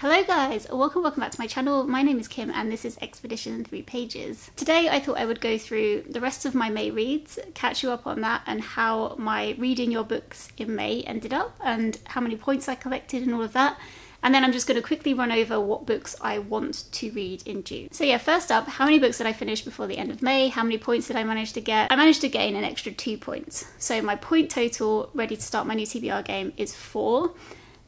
Hello guys, welcome back to my channel. My name is Kim and this is Expedition 3 Pages. Today I thought I would go through the rest of my May reads, catch you up on that and how my reading your books in May ended up and how many points I collected and all of that. And then I'm just going to quickly run over what books I want to read in June. So yeah, first up, how many books did I finish before the end of May? How many points did I manage to get? I managed to gain an extra 2 points. So my point total ready to start my new TBR game is 4.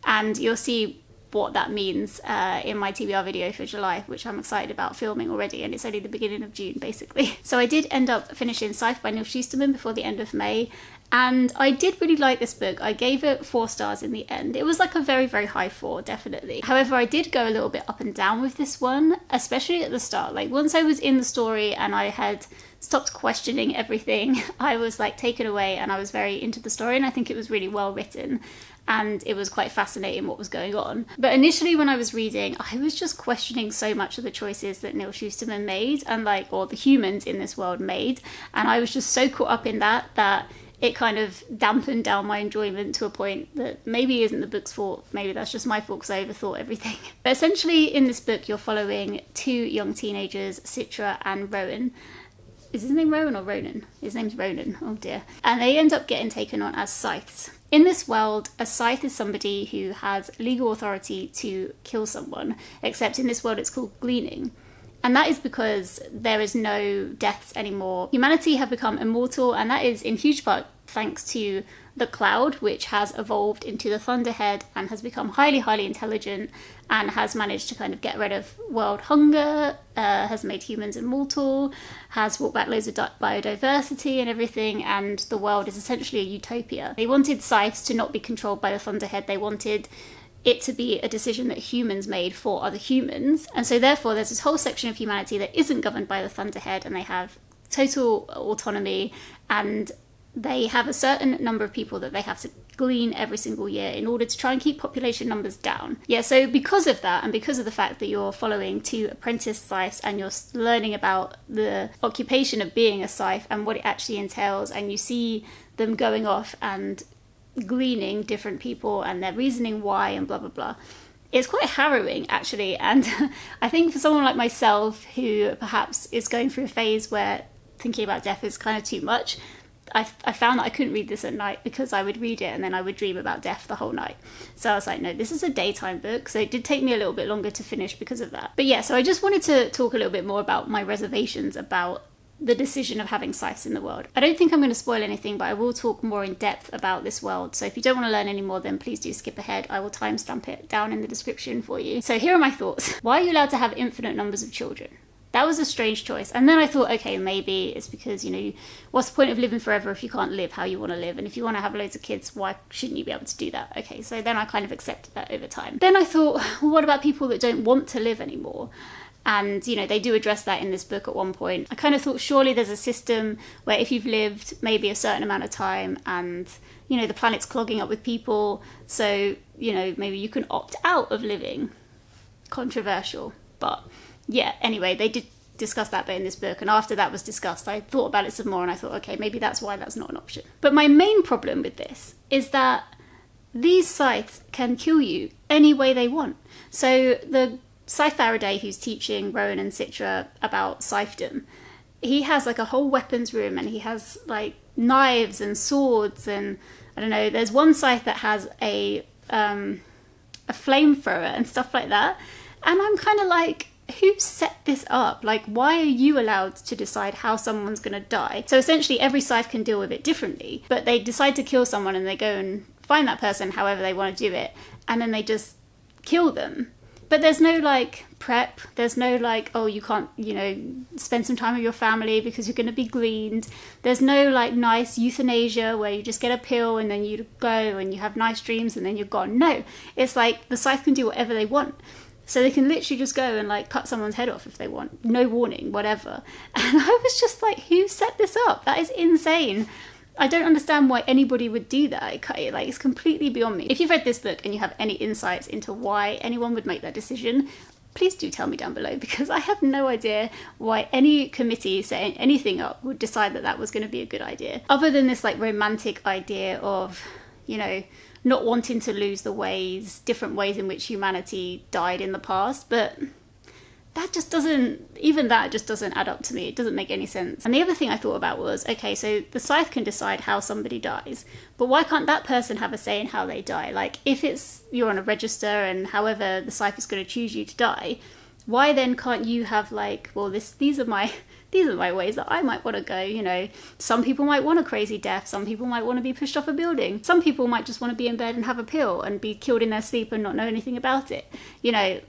And you'll see what that means in my TBR video for July, which I'm excited about filming already, and it's only the beginning of June basically. So I did end up finishing Scythe by Neil Schusterman before the end of May, and I did really like this book. I gave it 4 stars in the end. It was like a very, very high 4, definitely. However, I did go a little bit up and down with this one, especially at the start. Like once I was in the story and I had stopped questioning everything, I was like taken away and I was very into the story, and I think it was really well written. And it was quite fascinating what was going on. But initially when I was reading, I was just questioning so much of the choices that Neil Schusterman made and or the humans in this world made. And I was just so caught up in that it kind of dampened down my enjoyment to a point that maybe isn't the book's fault. Maybe that's just my fault because I overthought everything. But essentially in this book, you're following 2 young teenagers, Citra and Rowan. Is his name Rowan or Ronan? His name's Ronan, oh dear. And they end up getting taken on as scythes. In this world, a scythe is somebody who has legal authority to kill someone, except in this world it's called gleaning. And that is because there is no deaths anymore. Humanity have become immortal, and that is in huge part thanks to the cloud, which has evolved into the thunderhead and has become highly, highly intelligent and has managed to kind of get rid of world hunger, has made humans immortal, has brought back loads of biodiversity and everything, and the world is essentially a utopia. They wanted scythes to not be controlled by the thunderhead. They wanted it to be a decision that humans made for other humans. And so therefore there's this whole section of humanity that isn't governed by the thunderhead, and they have total autonomy, and they have a certain number of people that they have to glean every single year in order to try and keep population numbers down. Yeah, so because of that, and because of the fact that you're following 2 apprentice scythes and you're learning about the occupation of being a scythe and what it actually entails, and you see them going off and gleaning different people and their reasoning why and blah, blah, blah. It's quite harrowing actually, and I think for someone like myself who perhaps is going through a phase where thinking about death is kind of too much, I found that I couldn't read this at night because I would read it and then I would dream about death the whole night. So I was like, no, this is a daytime book. So it did take me a little bit longer to finish because of that. But yeah, so I just wanted to talk a little bit more about my reservations about the decision of having scythes in the world. I don't think I'm going to spoil anything, but I will talk more in depth about this world. So if you don't want to learn any more, then please do skip ahead. I will timestamp it down in the description for you. So here are my thoughts. Why are you allowed to have infinite numbers of children? That was a strange choice. And then I thought, okay, maybe it's because, what's the point of living forever if you can't live how you want to live? And if you want to have loads of kids, why shouldn't you be able to do that? Okay, so then I kind of accepted that over time. Then I thought, well, what about people that don't want to live anymore? And, they do address that in this book at one point. I kind of thought, surely there's a system where if you've lived maybe a certain amount of time and, the planet's clogging up with people, so, maybe you can opt out of living. Controversial, but yeah, anyway, they did discuss that bit in this book, and after that was discussed, I thought about it some more and I thought, okay, maybe that's why that's not an option. But my main problem with this is that these scythes can kill you any way they want. So the Scythe Faraday who's teaching Rowan and Citra about scythedom, he has like a whole weapons room and he has like knives and swords, and I don't know, there's one scythe that has a flamethrower and stuff like that, and I'm kind of like, who set this up? Like, why are you allowed to decide how someone's going to die? So essentially every scythe can deal with it differently, but they decide to kill someone and they go and find that person however they want to do it, and then they just kill them. But there's no like prep, there's no like, oh, you can't, spend some time with your family because you're going to be gleaned. There's no like nice euthanasia where you just get a pill and then you go and you have nice dreams and then you're gone. No, it's like the scythe can do whatever they want. So they can literally just go and like cut someone's head off if they want, no warning, whatever. And I was just like, who set this up? That is insane. I don't understand why anybody would do that. It's completely beyond me. If you've read this book and you have any insights into why anyone would make that decision, please do tell me down below, because I have no idea why any committee setting anything up would decide that that was going to be a good idea. Other than this like romantic idea of, not wanting to lose the different ways in which humanity died in the past, but that just doesn't add up to me. It doesn't make any sense. And the other thing I thought about was, okay, so the Scythe can decide how somebody dies, but why can't that person have a say in how they die? Like, if you're on a register and however the Scythe is going to choose you to die, why then can't you have like, well, these are my ways that I might want to go, you know. Some people might want a crazy death, some people might want to be pushed off a building, some people might just want to be in bed and have a pill and be killed in their sleep and not know anything about it, you know.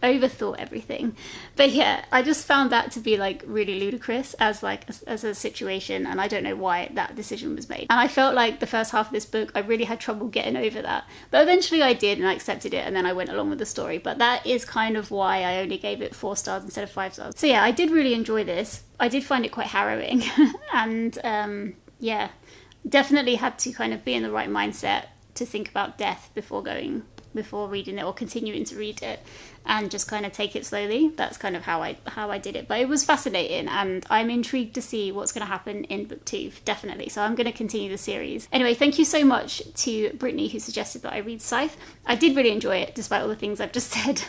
Overthought everything. But yeah, I just found that to be like really ludicrous as a situation, and I don't know why that decision was made. And I felt like the first half of this book I really had trouble getting over that, but eventually I did, and I accepted it, and then I went along with the story. But that is kind of why I only gave it 4 stars instead of 5 stars. So yeah, I did really enjoy this. I did find it quite harrowing and yeah, definitely had to kind of be in the right mindset to think about death before reading it or continuing to read it, and just kind of take it slowly. That's kind of how I did it. But it was fascinating, and I'm intrigued to see what's going to happen in book 2, definitely. So I'm going to continue the series. Anyway, thank you so much to Brittany, who suggested that I read Scythe. I did really enjoy it, despite all the things I've just said.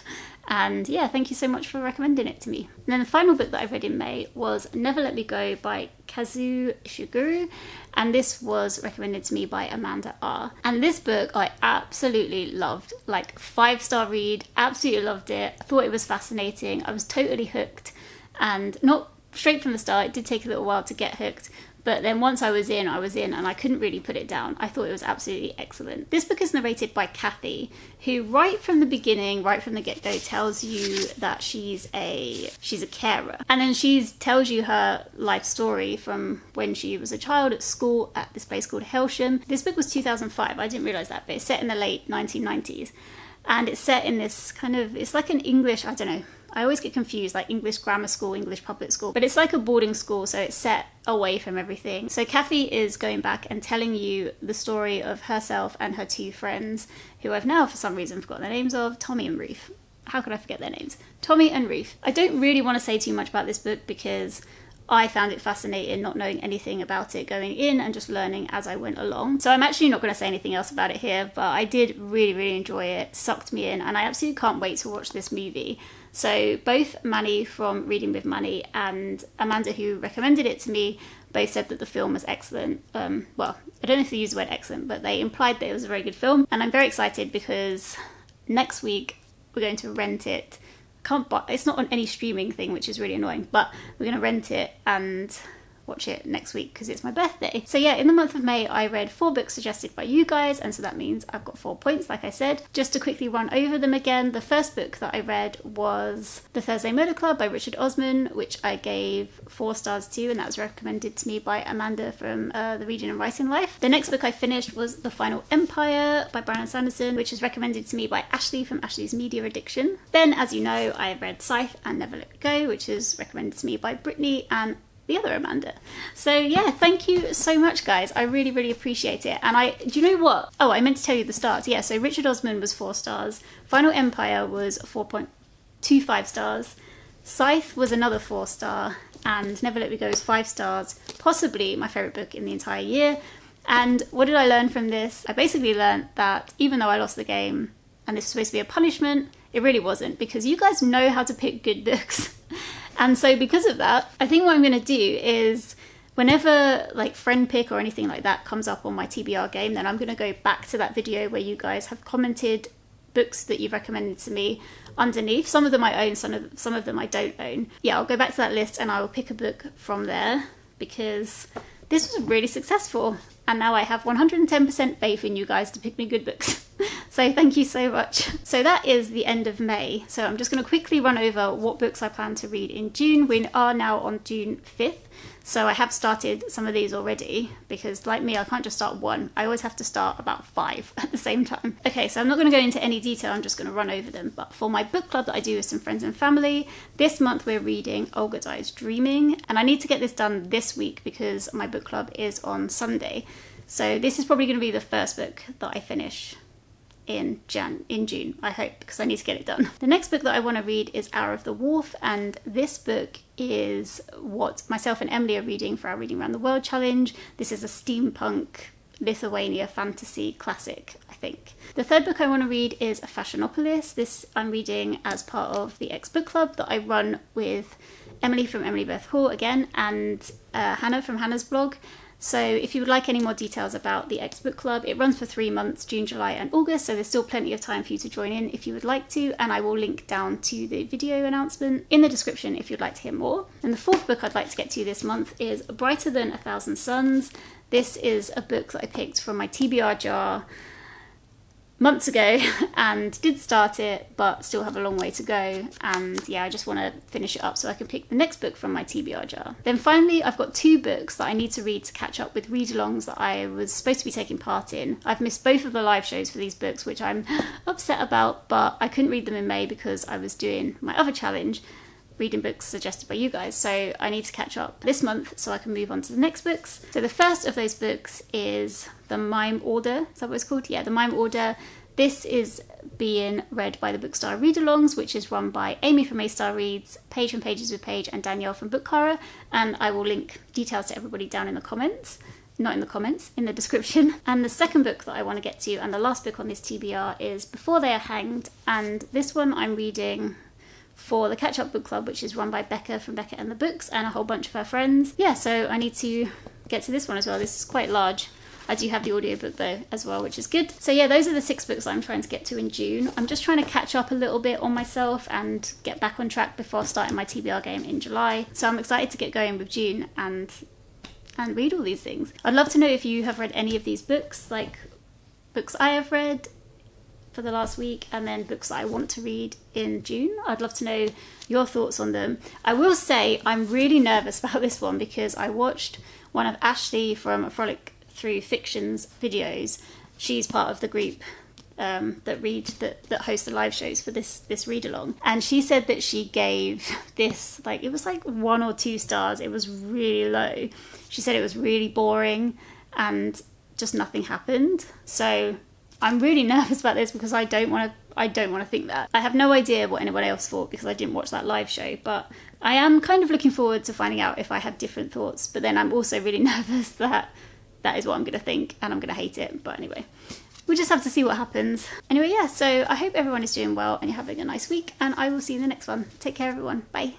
And yeah, thank you so much for recommending it to me. And then the final book that I read in May was Never Let Me Go by Kazuo Ishiguro, and this was recommended to me by Amanda R. And this book I absolutely loved, like 5-star read, absolutely loved it. I thought it was fascinating. I was totally hooked, and not straight from the start. It did take a little while to get hooked, but then once I was in, and I couldn't really put it down. I thought it was absolutely excellent. This book is narrated by Kathy, who right from the beginning, right from the get-go, tells you that she's a carer. And then she tells you her life story from when she was a child at school at this place called Helsham. This book was 2005, I didn't realise that, but it's set in the late 1990s. And it's set in this kind of, it's like an English, I don't know, I always get confused, like English grammar school, English public school, but it's like a boarding school, so it's set away from everything. So Kathy is going back and telling you the story of herself and her 2 friends, who I've now for some reason forgotten their names of, Tommy and Ruth. How could I forget their names? Tommy and Ruth. I don't really want to say too much about this book because I found it fascinating, not knowing anything about it going in and just learning as I went along. So I'm actually not going to say anything else about it here, but I did really, really enjoy it, sucked me in, and I absolutely can't wait to watch this movie. So both Manny from Reading with Manny and Amanda, who recommended it to me, both said that the film was excellent. Well, I don't know if they used the word excellent, but they implied that it was a very good film. And I'm very excited because next week we're going to rent it. It's not on any streaming thing, which is really annoying, but we're going to rent it and watch it next week because it's my birthday. So yeah, in the month of May I read 4 books suggested by you guys, and so that means I've got 4 points, like I said. Just to quickly run over them again, the first book that I read was The Thursday Murder Club by Richard Osman, which I gave 4 stars to, and that was recommended to me by Amanda from the Reading and Writing Life. The next book I finished was The Final Empire by Brandon Sanderson, which was recommended to me by Ashleigh from Ashleigh's Media Addiction. Then, as you know, I read Scythe and Never Let Me Go, which is recommended to me by Brittany and the other Amanda. So yeah, thank you so much, guys. I really, really appreciate it. And do you know what? Oh, I meant to tell you the stars. Yeah, so Richard Osman was 4 stars. Final Empire was 4.25 stars. Scythe was another 4-star. And Never Let Me Go is 5 stars. Possibly my favourite book in the entire year. And what did I learn from this? I basically learned that even though I lost the game, and this was supposed to be a punishment, it really wasn't, because you guys know how to pick good books. And so because of that, I think what I'm going to do is whenever like friend pick or anything like that comes up on my TBR game, then I'm going to go back to that video where you guys have commented books that you've recommended to me underneath. Some of them I own, some of them I don't own. Yeah, I'll go back to that list and I will pick a book from there, because this was really successful. And now I have 110% faith in you guys to pick me good books. So thank you so much. So that is the end of May. So I'm just going to quickly run over what books I plan to read in June. We are now on June 5th. So I have started some of these already, because like me, I can't just start 1. I always have to start about 5 at the same time. Okay, so I'm not going to go into any detail. I'm just going to run over them. But for my book club that I do with some friends and family, this month we're reading Olga Dies Dreaming. And I need to get this done this week because my book club is on Sunday. So this is probably going to be the first book that I finish in June, I hope, because I need to get it done. The next book that I want to read is Hour of the Wolf, and this book is what myself and Emily are reading for our Reading Around the World challenge. This is a steampunk Lithuania fantasy classic, I think. The third book I want to read is A Fashionopolis. This I'm reading as part of the X Book Club that I run with Emily from Emily Beth Hall again, and Hannah from Hannah's blog. So if you would like any more details about the X Book Club, it runs for 3 months, June, July and August, so there's still plenty of time for you to join in if you would like to, and I will link down to the video announcement in the description if you'd like to hear more. And the fourth book I'd like to get to this month is Brighter Than a Thousand Suns. This is a book that I picked from my TBR jar months ago and did start it, but still have a long way to go, and yeah, I just want to finish it up so I can pick the next book from my TBR jar. Then finally, I've got 2 books that I need to read to catch up with read-alongs that I was supposed to be taking part in. I've missed both of the live shows for these books, which I'm upset about, but I couldn't read them in May because I was doing my other challenge, reading books suggested by you guys, so I need to catch up this month so I can move on to the next books. So the first of those books is The Mime Order. Is that what it's called? Yeah, The Mime Order. This is being read by the Bookstara Readalongs, which is run by Amy from A-Star Reads, Paige from Pages with Paige, and Danielle from Bookstara, and I will link details to everybody down in the comments. Not in the comments, in the description. And the second book that I want to get to, and the last book on this TBR, is Before They Are Hanged, and this one I'm reading for the Catch Up Book Club, which is run by Becca from Becca and the Books and a whole bunch of her friends. Yeah, so I need to get to this one as well. This is quite large. I do have the audiobook though as well, which is good. So yeah, those are the 6 books I'm trying to get to in June. I'm just trying to catch up a little bit on myself and get back on track before starting my TBR game in July. So I'm excited to get going with June and read all these things. I'd love to know if you have read any of these books, like books I have read for the last week, and then books that I want to read in June. I'd love to know your thoughts on them. I will say I'm really nervous about this one because I watched one of Ashleigh from Frolic Through Fiction's videos. She's part of the group that hosts the live shows for this read along, and she said that she gave this, like, it was like 1 or 2 stars. It was really low. She said it was really boring and just nothing happened. So I'm really nervous about this because I don't want to think that. I have no idea what anyone else thought because I didn't watch that live show, but I am kind of looking forward to finding out if I have different thoughts. But then I'm also really nervous that is what I'm going to think and I'm going to hate it. But anyway, we'll just have to see what happens. Anyway, yeah, so I hope everyone is doing well and you're having a nice week, and I will see you in the next one. Take care, everyone. Bye.